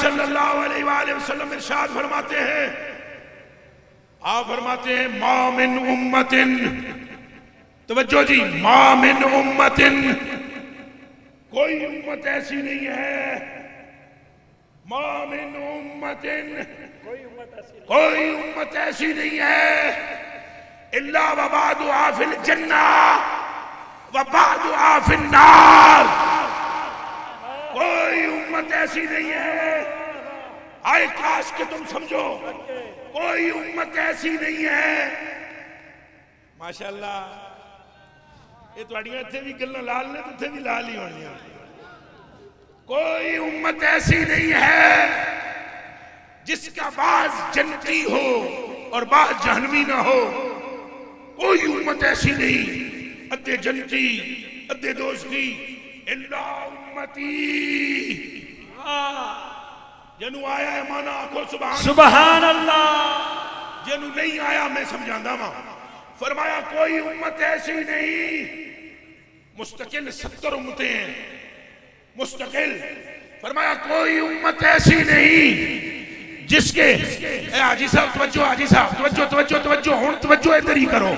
صلی اللہ علیہ وآلہ وسلم ارشاد فرماتے ہیں، آپ فرماتے ہیں ما من امت، توجہ جی، ما من امت، کوئی امت ایسی نہیں ہے، ما من امت، کوئی امت ایسی نہیں ہے، الا وبعضها فی الجنہ وبعضها فی النار، کوئی امت ایسی نہیں ہے، آئے کاش کہ تم سمجھو، کوئی امت ایسی نہیں ہے۔ ماشاءاللہ یہ توڑیاں تھے بھی گلنا لال نے تو تھے بھی لال ہی ہونی ہیں۔ کوئی امت ایسی نہیں ہے جس کا بعض جنتی ہو اور بعض جہنمی نہ ہو، کوئی امت ایسی نہیں، ادھے جنتی ادھے دوستی، الا امتی، جنو آیا ہے مانا آکھو سبحان اللہ، جنو نہیں آیا میں سمجھاندہ ماں، فرمایا کوئی امت ایسی نہیں، مستقل 70 امتیں ہیں، مستقل، فرمایا کوئی امت ایسی نہیں جس کے، اے آجی صاحب توجہ، آجی صاحب توجہ توجہ توجہ، ہون توجہ ادھر ہی کرو،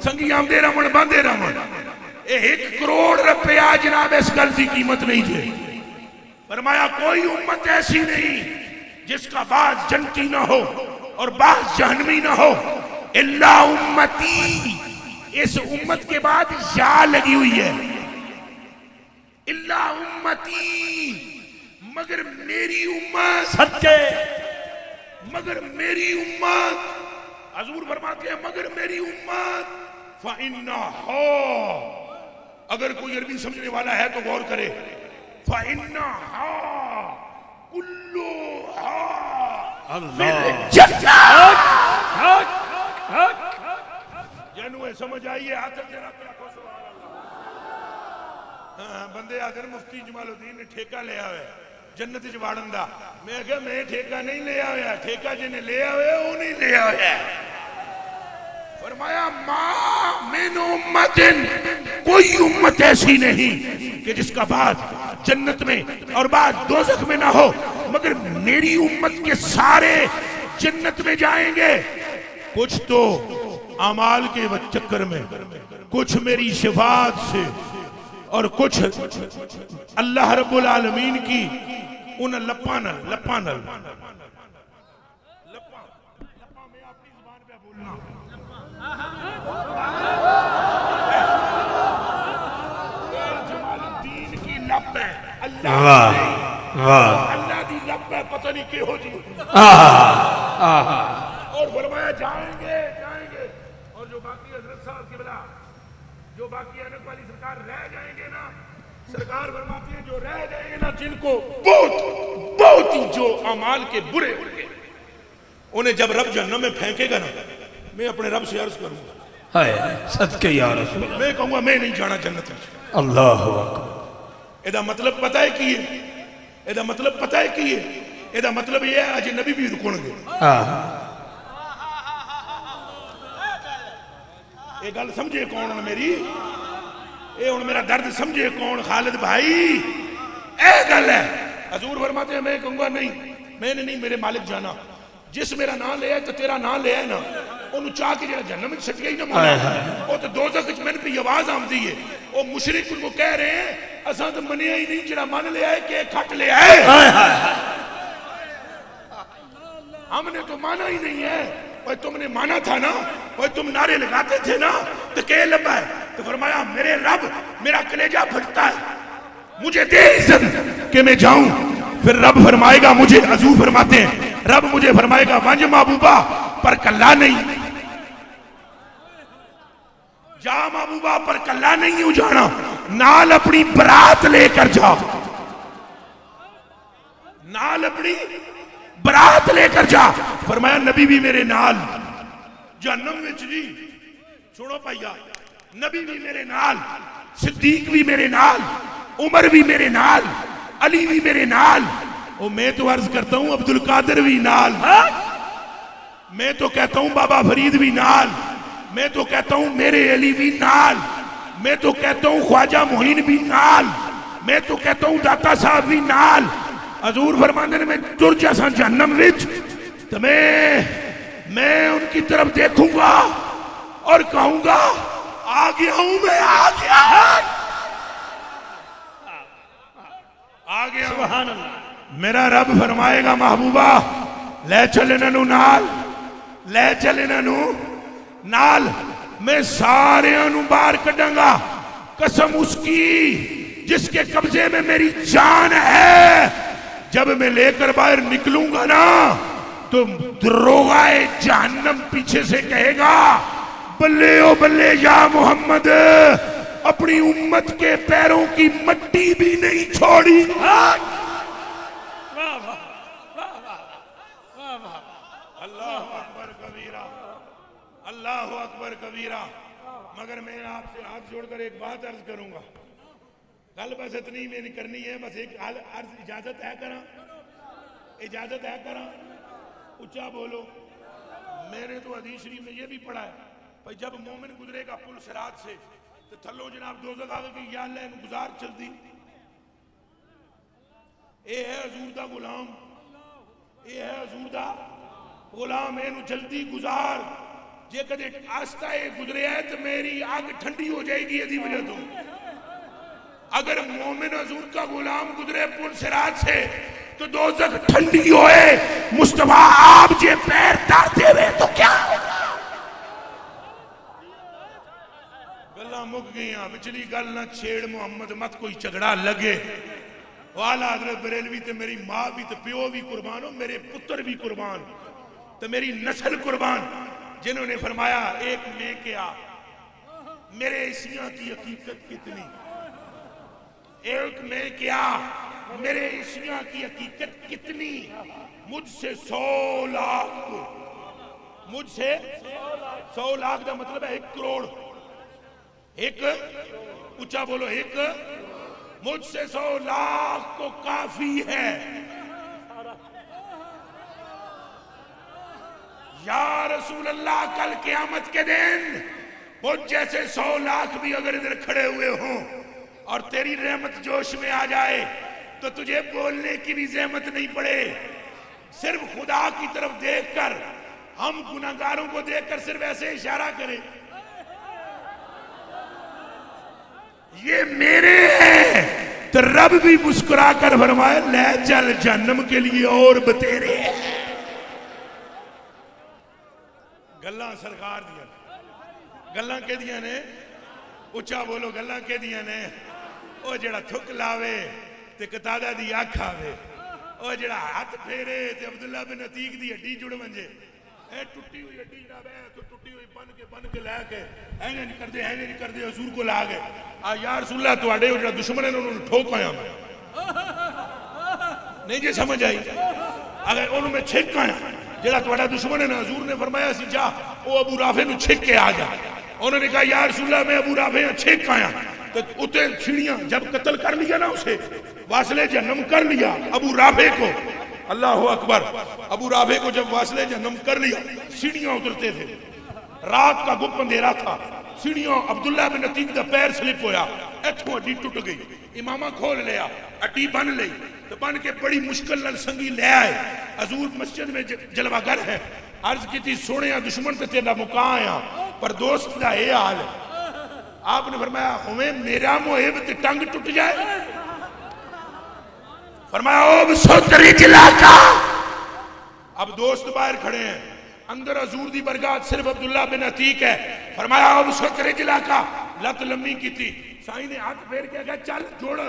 سنگی آم دے رمن باندے رمن، 1 کروڑ روپیہ جناب اس گل کی قیمت نہیں جے، فرمایا کوئی امت ایسی نہیں جس کا بعض جنتی نہ ہو اور بعض جہنمی نہ ہو، الا امتی، اس امت کے بعد یا لگی ہوئی ہے، الا امتی، مگر میری امت، صدقے، مگر میری امت، حضور فرماتے ہیں مگر میری امت، فَإِنَّهَا، اگر کوئی عربی سمجھنے والا ہے تو غور کرے، فَإِنَّهَا كُلُّهَا فِي الْجَنَّةِ، جنوے سمجھ آئیے آتر جرا کیا کو سبحان اللہ۔ بندے آگر مفتی جمال الدین نے ٹھیکہ لیا ہوئے جنت جوارن دا، میں کہا میں ٹھیکہ نہیں لیا ہویا، ٹھیکہ جنہیں لیا ہویا وہ نہیں لیا ہویا، فرمایا ما من امت، کوئی امت ایسی نہیں کہ جس کا بعض جنت میں اور بعض دوزخ میں نہ ہو، مگر میری امت کے سارے جنت میں جائیں گے، کچھ تو اعمال کے چکر میں، کچھ میری شفاعت سے، اور کچھ اللہ رب العالمین کی ان لپانل لپانل لپا میں اپنی زبان پہ بولنا، جمال الدین کی لب ہے، اللہ دی لب ہے، پتہ نہیں کہ ہو جی، اور فرمایا جائیں گے جائیں گے، اور جو باقی حضرت صاحب کی بلا، جو باقی انک والی سرکار رہ جائیں گے نا، سرکار فرماتی ہیں جو رہ جائیں گے نا، جن کو بہت ہی جو اعمال کے برے ہوئے، انہیں جب رب جہنم میں پھینکے گا نا، میں اپنے رب سے عرض کروں گا، صدقے یا رسول اللہ، میں کہوں گا میں نہیں جانا جنت میں، اللہ اکبر، ایدہ مطلب پتہ ہے کیے، ایدہ مطلب پتہ ہے کیے، ایدہ مطلب یہ ہے آج نبی بھی رکھوڑ گے، اے گل سمجھے کون ہوں میری، اے ہوں میرا درد سمجھے کون خالد بھائی، اے گل ہے، حضور فرماتے ہیں میں کہوں گا نہیں، میں نے نہیں میرے مالک جانا، جس میرا نام لے آئے تو تیرا نام لے آئے نا، انہوں چاہ کے جنہا جہنم میں سٹ گئی نا مولا، وہ تو دوزخ کچھ میں نے پہ آواز آم دی ہے، وہ مشرک ان کو کہہ رہے ہیں اساں تو منیا ہی نہیں جنہا من لے آئے کہ کھٹ لے آئے، ہم نے تو مانا ہی نہیں ہے، وہ تم نے مانا تھا نا، وہ تم نعرے لگاتے تھے نا، تو کہ لبا ہے، تو فرمایا میرے رب میرا کلیجہ پھٹتا ہے، مجھے دے عزت کہ میں جاؤں، پھر رب فرمائے گا مجھے، حضور فرماتے ہیں رب مجھے فرمائے گا ونج محبوبہ پر کلہ نہیں، جا محبوبہ پر کلہ نہیں ہوں جانا، نال اپنی برات لے کر جا، نال اپنی برات لے کر جا، فرمایا نبی بھی میرے نال، جہنم وچ جی سنو پائیا، نبی بھی میرے نال، صدیق بھی میرے نال، عمر بھی میرے نال، علی بھی میرے نال، اور میں تو عرض کرتا ہوں عبدالقادر بھی نال، میں تو کہتا ہوں بابا فرید بھی نال، میں تو کہتا ہوں میرے علی بھی نال، میں تو کہتا ہوں خواجہ معین بھی نال، میں تو کہتا ہوں داتا صاحب بھی نال، حضور فرماندے نے میں ٹر جیسا جہنم وچ تو میں ان کی طرف دیکھوں گا اور کہوں گا آ گیا ہوں میں، آ گیا سبحان اللہ۔ میرا رب فرمائے گا محبوبہ لے چل انہوں نال، لے چل انہوں نال، میں سارے انہوں باہر کڈاں گا، قسم اس کی جس کے قبضے میں میری جان ہے۔ جب میں لے کر باہر نکلوں گا نا تو دروغائے جہنم پیچھے سے کہے گا بلے او بلے یا محمد، اپنی امت کے پیروں کی مٹی بھی نہیں چھوڑی۔ اللہ اکبر کبیرہ، اللہ اکبر کبیرہ۔ مگر میں آپ سے ہاتھ جوڑ کر ایک بات عرض کروں گا، گل بس اتنی میں نہیں کرنی ہے، بس ایک عرض اجازت ہے کرا، اجازت ہے کرا، اچھا بولو۔ میں نے تو حدیث شریف میں یہ بھی پڑھا ہے بھائی جب مومن گزرے گا پل صراط سے تو تھلو جناب دوزخ آگے کہ یا اللہ انہوں گزار چل دی، اے ہے حضور دا غلام، اے ہے حضور دا غلام، انہوں جلدی گزار، جے کدے آستہ گزرے ہے تو میری آگ ٹھنڈی ہو جائے گی یہ وجہ تو۔ اگر مومن حضور کا غلام گزرے پل صراط سے تو دوزخ ٹھنڈی ہوئے، مصطفیٰ آپ جے پیر دارتے ہوئے تو کیا ہوگا؟ گلہ مک گئی ہیں، بچلی گل نہ چھیڑ محمد، مت کوئی جھگڑا لگے۔ والا حضرت بریلوی تے میری ماں بھی تے پیو بھی قربان ہو، میرے پتر بھی قربان تے میری نسل قربان، جنہوں نے فرمایا ایک میں کیا میرے عیسیاں کی حقیقت کتنی، ایک میں کیا میرے عیسیاں کی حقیقت کتنی، مجھ سے 100 لاکھ، مجھ سے 100 لاکھ دا مطلب ہے 1 کروڑ، ایک اچھا بولو، ایک مجھ سے 100 لاکھ کو کافی ہے۔ یا رسول اللہ کل قیامت کے دن مجھ جیسے 100 لاکھ بھی اگر ادھر کھڑے ہوئے ہوں اور تیری رحمت جوش میں آ جائے تو تجھے بولنے کی بھی زحمت نہیں پڑے، صرف خدا کی طرف دیکھ کر، ہم گناہگاروں کو دیکھ کر صرف ایسے اشارہ کریں یہ میرے ہیں، تو رب بھی مسکرا کر فرمائے لے چل جہنم کے لیے اور بتیرے ہیں۔ گلہ سرکار دیا، گلہ کے دیا نے، اچھا بولو گلہ کے دیا نے، او جڑا تھک لاوے تے قطادہ دی آنکھ آوے، او جڑا ہاتھ پھیرے تے عبداللہ بن عتیق دی ہڈی جڑ منجے، اے ٹوٹی ہوئی ہڈی جناب ہے تو ٹوٹی ہوئی بن کے لے کے ہینگے نہیں کر دے حضور کو لا گئے، یا رسول اللہ تو آڑے ہو جڑا دشمن ہے انہوں نے ٹھوک آیا میں نہیں جے سمجھ آئی، اگر انہوں میں چھک آیا جڑا تو آڑا دشمن ہے نا، حضور نے فرمایا سی جا او ابو رافع نو چھک کے آ جا، انہوں نے کہا یا رسول اللہ میں ابو رافع چھک آیا، تو اتے چھڑیاں جب قتل کر لیا نا اسے واصلِ جہنم کر لیا ابو رافع کو، اللہ اکبر، ابو رافع کو جب واصلِ جہنم کر لیا سیڑھیاں اترتے تھے، رات کا گپ اندھیرا تھا، سیڑھیاں عبداللہ بن عتیق دا پیر سلپ ہویا، ایتھوں اڈی ٹوٹ گئی، امامہ کھول لیا، اڈی بن لئی، تو بن کے بڑی مشکل نال سنگی لے آئے، حضور مسجد میں جلوہ گر ہے، عرض کی تھی سونے دشمن تے تیرا مکاں آیا پر دوست دا اے حال ہے، آپ نے فرمایا ہمیں میرا محب تے ٹنگ ٹوٹ جائے، فرمایا او بسوتری جلا کا، اب دوست باہر کھڑے ہیں، اندر حضور دی برگاہ صرف عبداللہ بن عتیق ہے، فرمایا او بسوتری جلا کا، لت لمبی کی تھی، سائیں نے ہاتھ پھیر کے کہا چل جوڑ،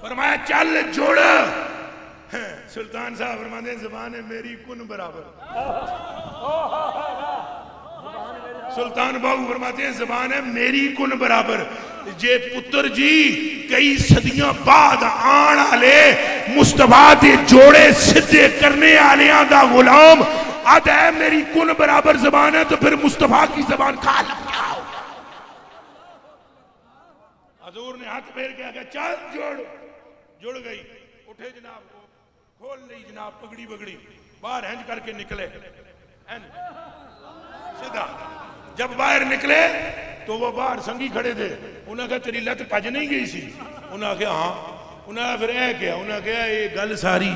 فرمایا چل جوڑ، سلطان صاحب فرماتے ہیں زبان ہے میری کن برابر، سلطان باہو فرماتے ہیں زبان ہے میری کن برابر، جے پتر جی کئی صدیاں بعد آن آلے مصطفیٰ دے جوڑے صدے کرنے آلیاں دا غلام آد ہے میری کن برابر زبان ہے تو پھر مصطفیٰ کی زبان کھا لگ کیا ہوگا۔ حضور نے ہاتھ پھیر کے آگا چل جوڑ گئی، اٹھے جناب کھول لی جناب پگڑی بگڑی، باہر ہنج کر کے نکلے، سیدھا جب باہر نکلے تو وہ باہر سنگی کھڑے تھے، انہوں نے کہا تیری لت پج نہیں گئی سی، انہاں کہا ہاں انہاں پھر اے کیا انہاں کہا یہ گل ساری